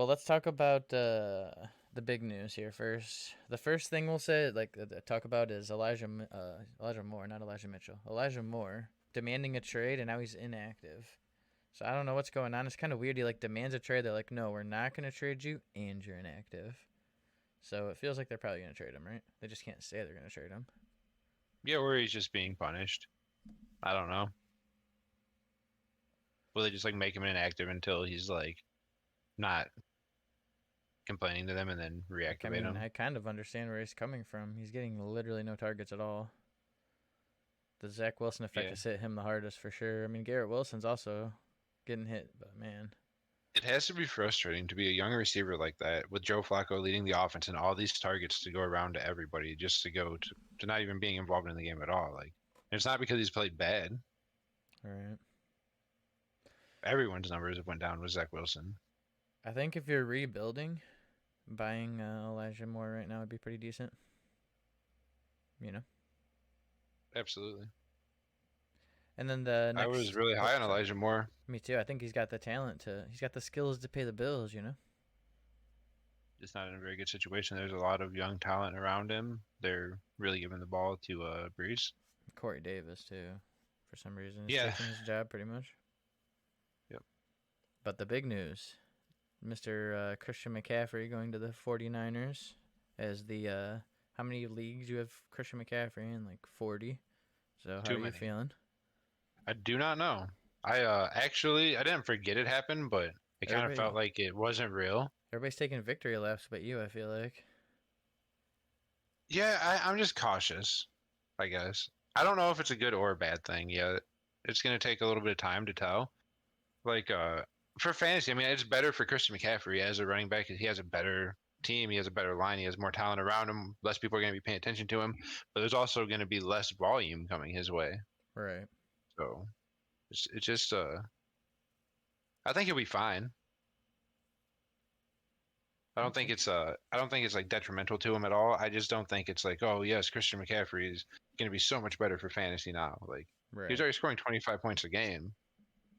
Well, let's talk about the big news here first. The first thing we'll say, talk about, is Elijah Moore, not Elijah Mitchell. Elijah Moore demanding a trade, and now he's inactive. So I don't know what's going on. It's kind of weird. He demands a trade. They're like, no, we're not going to trade you, and you're inactive. So it feels like they're probably going to trade him, right? They just can't say they're going to trade him. Yeah, or he's just being punished. I don't know. Will they just make him inactive until he's not complaining to them and then reactivate him? I kind of understand where he's coming from. He's getting literally no targets at all. The Zach Wilson effect has hit him the hardest for sure. I mean, Garrett Wilson's also getting hit, but man. It has to be frustrating to be a young receiver like that with Joe Flacco leading the offense and all these targets to go around to everybody just to go to not even being involved in the game at all. It's not because he's played bad. All right. Everyone's numbers have went down with Zach Wilson. I think if you're rebuilding, buying Elijah Moore right now would be pretty decent. Absolutely. And then I was really high on Elijah Moore. Me too. I think he's got the talent he's got the skills to pay the bills, Just not in a very good situation. There's a lot of young talent around him. They're really giving the ball to Brees. Corey Davis too, for some reason. He's taking his job pretty much. Yep. But the big news, Mr. Christian McCaffrey going to the 49ers as the how many leagues you have Christian McCaffrey in? 40. So how are you feeling? I do not know. I didn't forget it happened, but it kind of felt like it wasn't real. Everybody's taking victory laps but you, I feel like. Yeah, I'm just cautious, I guess. I don't know if it's a good or a bad thing yet. It's going to take a little bit of time to tell. For fantasy, I mean, it's better for Christian McCaffrey as a running back. He has a better team. He has a better line. He has more talent around him. Less people are going to be paying attention to him. But there's also going to be less volume coming his way. Right. So it's just I think he'll be fine. I don't think it's detrimental to him at all. I just don't think it's oh yes, Christian McCaffrey is going to be so much better for fantasy now. He's already scoring 25 points a game.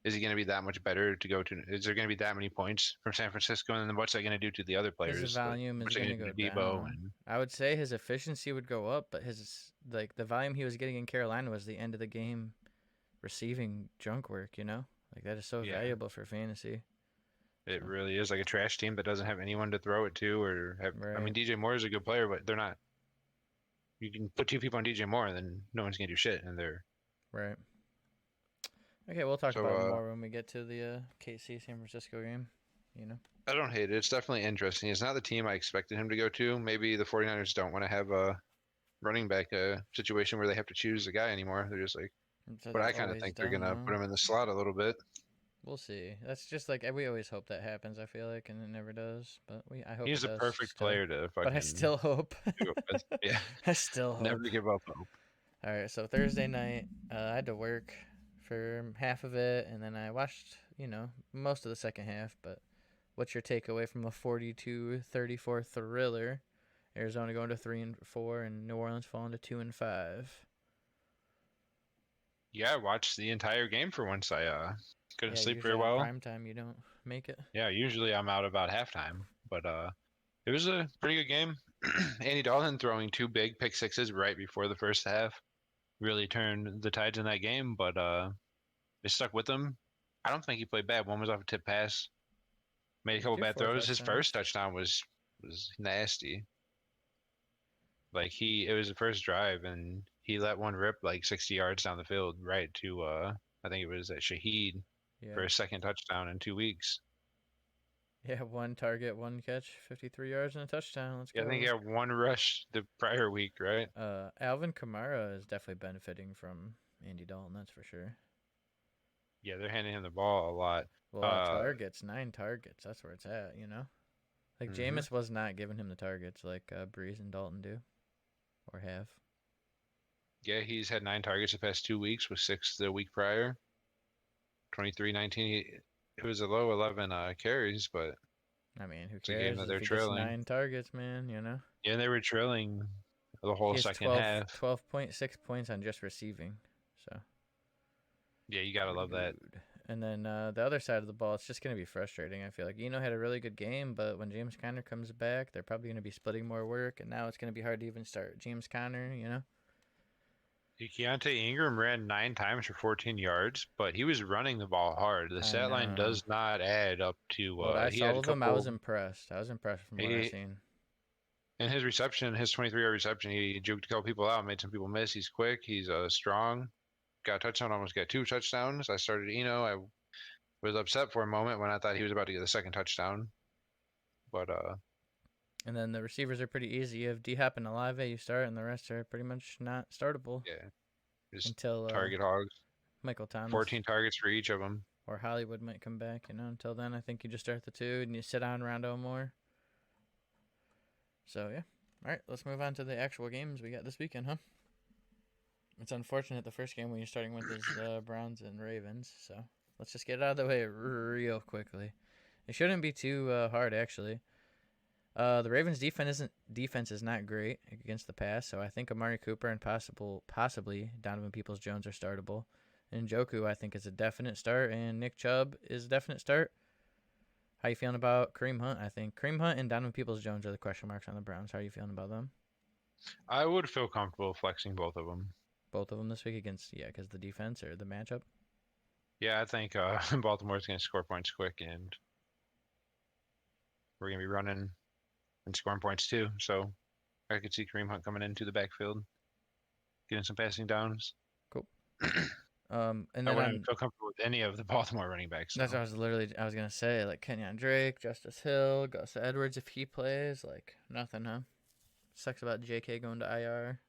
Is he going to be that much better to go to? Is there going to be that many points from San Francisco? And then what's that going to do to the other players? His volume is going to go down. I would say his efficiency would go up, but his the volume he was getting in Carolina was the end of the game receiving junk work. That is so valuable for fantasy. It really is, a trash team that doesn't have anyone to throw it to or have. Right. I mean, DJ Moore is a good player, but they're not. You can put two people on DJ Moore, and then no one's gonna do shit, and they're right. Okay, we'll talk about it more when we get to the KC San Francisco game. I don't hate it. It's definitely interesting. It's not the team I expected him to go to. Maybe the 49ers don't want to have a running back situation where they have to choose a guy anymore. They're just but I kind of think they're gonna put him in the slot a little bit. We'll see. That's just we always hope that happens. I feel like, and it never does. But I hope he's a perfect player to fucking. But I still hope. Yeah, I still hope. Never give up hope. All right, so Thursday night, I had to work for half of it, and then I watched, most of the second half. But what's your takeaway from a 42-34 thriller? Arizona going to 3-4, and New Orleans falling to 2-5. Yeah, I watched the entire game for once. I couldn't sleep very well. Prime time, you don't make it. Yeah, usually I'm out about halftime, but it was a pretty good game. Andy Dalton throwing two big pick sixes right before the first half really turned the tides in that game, but they stuck with him. I don't think he played bad. One was off a tip pass, made a couple bad throws. His first touchdown was nasty. It was the first drive, and he let one rip 60 yards down the field right to I think it was at Shaheed for a second touchdown in 2 weeks. Yeah, 1 target, 1 catch, 53 yards and a touchdown. Let's go. I think he had 1 rush the prior week, right? Alvin Kamara is definitely benefiting from Andy Dalton, that's for sure. Yeah, they're handing him the ball a lot. Well, targets, 9 targets. That's where it's at, Jameis was not giving him the targets like Brees and Dalton do, or have. Yeah, he's had 9 targets the past 2 weeks, with 6 the week prior. 23-19. It was a low 11 carries, but I mean, who cares? If he gets 9 targets, man, Yeah, and they were trailing the whole second half. 12.6 points on just receiving. So. Yeah, you gotta love that. And then the other side of the ball, it's just going to be frustrating. I feel like Eno had a really good game, but when James Conner comes back, they're probably going to be splitting more work, and now it's going to be hard to even start James Conner, you know? Keontae Ingram ran 9 times for 14 yards, but he was running the ball hard. The I stat line know. does not add up to. What I He saw had a of him, I was couple. impressed. I was impressed from what I He seen. in his reception, his 23-yard reception, he juked a couple people out, made some people miss. He's quick. He's strong. Got a touchdown. Almost got 2 touchdowns. I started Eno. I was upset for a moment when I thought he was about to get the second touchdown, but And then the receivers are pretty easy. You have D Hop and Olave, you start, and the rest are pretty much not startable yeah, just until target hogs. Michael Thomas 14 targets for each of them. or Hollywood might come back. You know, until then, I think you just start the two and you sit on Rondo more. So yeah, all right, let's move on to the actual games we got this weekend, huh? It's unfortunate the first game when you're starting with is the Browns and Ravens. So let's just get it out of the way real quickly. It shouldn't be too hard actually. The Ravens defense is not great against the pass, so I think Amari Cooper and possibly Donovan Peoples-Jones are startable. And Njoku, I think, is a definite start, and Nick Chubb is a definite start. How you feeling about Kareem Hunt? I think Kareem Hunt and Donovan Peoples-Jones are the question marks on the Browns. How are you feeling about them? I would feel comfortable flexing both of them. Both of them this week against because the defense or the matchup. Yeah, I think Baltimore's going to score points quick, and we're going to be running and scoring points too. So I could see Kareem Hunt coming into the backfield, getting some passing downs. Cool. And I then wouldn't on feel comfortable with any of the Baltimore running backs. that's So what I was gonna say, like Kenyon Drake, Justice Hill, Gus Edwards if he plays, like nothing, huh? Sucks about JK going to IR.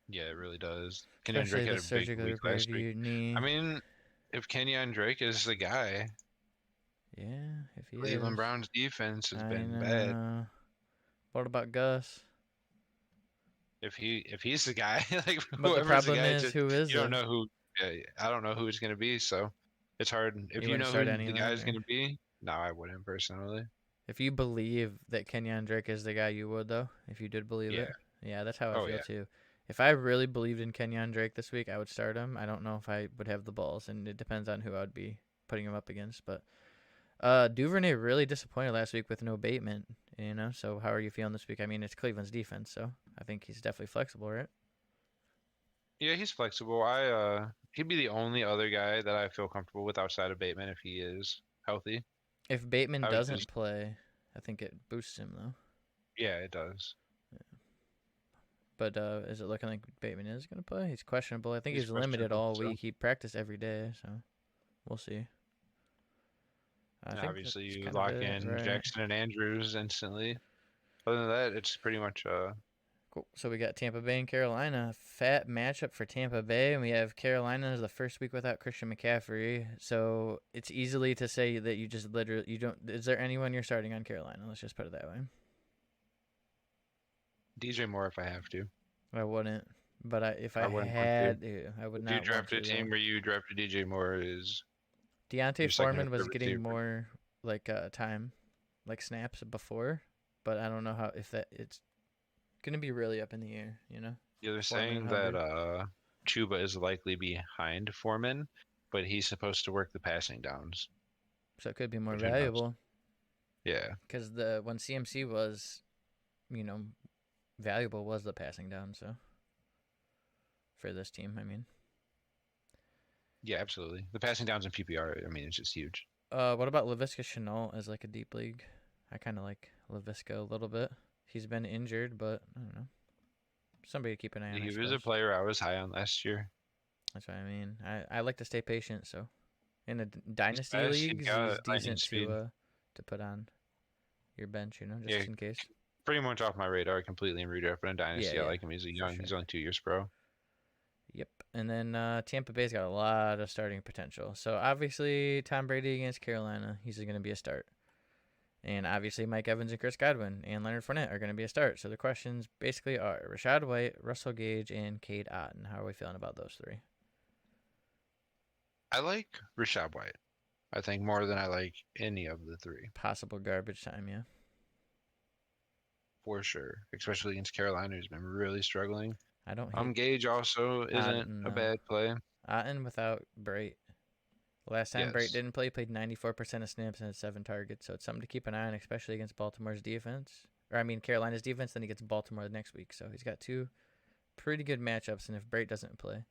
yeah, it really does. Kenyon Especially Drake had the a big surgically week last week. repaired I knee. mean, if Kenyon Drake is the guy, Yeah, if he Cleveland is. Browns defense has I been bad. know. What about Gus? If he's the guy, like But the whoever's the problem guy, is, just who is you don't it? know who. I don't know who it's gonna be, so it's hard. If You you wouldn't know start who the anyone, guy's or gonna be, no, I wouldn't personally. if you believe that Kenyon Drake is the guy, you would though. If you did believe Yeah. it, yeah, that's how I Oh feel yeah. too. If I really believed in Kenyon Drake this week, I would start him. I don't know if I would have the balls, and it depends on who I'd be putting him up against. But Duvernay really disappointed last week with no Bateman, you know. So how are you feeling this week? I mean, it's Cleveland's defense, so I think he's definitely flexible, right? Yeah, he's flexible. He'd be the only other guy that I feel comfortable with outside of Bateman if he is healthy. If Bateman I would doesn't just play, I think it boosts him though. yeah, it does. But is it looking like Bateman is going to play? He's questionable. I think He's he's limited questionable, all so week. He practiced every day, so we'll see. I and think obviously that's you kind of lock it, in right? Jackson and Andrews instantly. Other than that, it's pretty much Cool. So we got Tampa Bay and Carolina. Fat matchup for Tampa Bay, and we have Carolina as the first week without Christian McCaffrey. So it's easily to say that you just literally you don't. Is there anyone you're starting on Carolina? Let's just put it that way. DJ Moore if I have to. I wouldn't, but if I I wouldn't want to. had to, I would If you not want draft to a though. team where you drafted DJ Moore is Deontay your second or Foreman was third getting receiver. more like time, like snaps before, but I don't know how if that it's gonna be really up in the air. You know, Yeah, they're Foreman and saying that Hubbard. Chuba is likely behind Foreman, but he's supposed to work the passing downs. So it could be more But who knows? valuable Yeah. because the when CMC was, you know, valuable was the passing down. So for this team, I mean, Yeah, absolutely. The passing downs in PPR, I mean, it's just huge. what about Laviska Shenault as like a deep league? I kind of like Laviska a little bit. He's been injured, but I don't know. Somebody to keep an eye on, I He was a suppose. player I was high on last year. That's what I mean. I like to stay patient, so in the He's dynasty fast. He's leagues, he's got lightning decent speed. to put on your bench, you know, Yeah, just in case. pretty much off my radar completely in redraft, but in Yeah, Dynasty, I yeah, like him. He's a for young. sure. He's only 2 years pro. Yep. And then Tampa Bay's got a lot of starting potential. So obviously Tom Brady against Carolina, he's going to be a start. And obviously Mike Evans and Chris Godwin and Leonard Fournette are going to be a start. So the questions basically are Rashad White, Russell Gage, and Cade Otton. How are we feeling about those three? I like Rashad White. I think more than I like any of the three, Possible garbage time, yeah. for sure. Especially against Carolina, who's been really struggling. I don't hate Gage also isn't Otton a though. bad play. Otton without Brait. Last time Bright Yes. didn't play, he played 94% of snaps and had 7 targets. So it's something to keep an eye on, especially against Baltimore's defense. Or, I mean, Carolina's defense. Then he gets Baltimore the next week. So he's got 2 pretty good matchups. And if Bright doesn't play,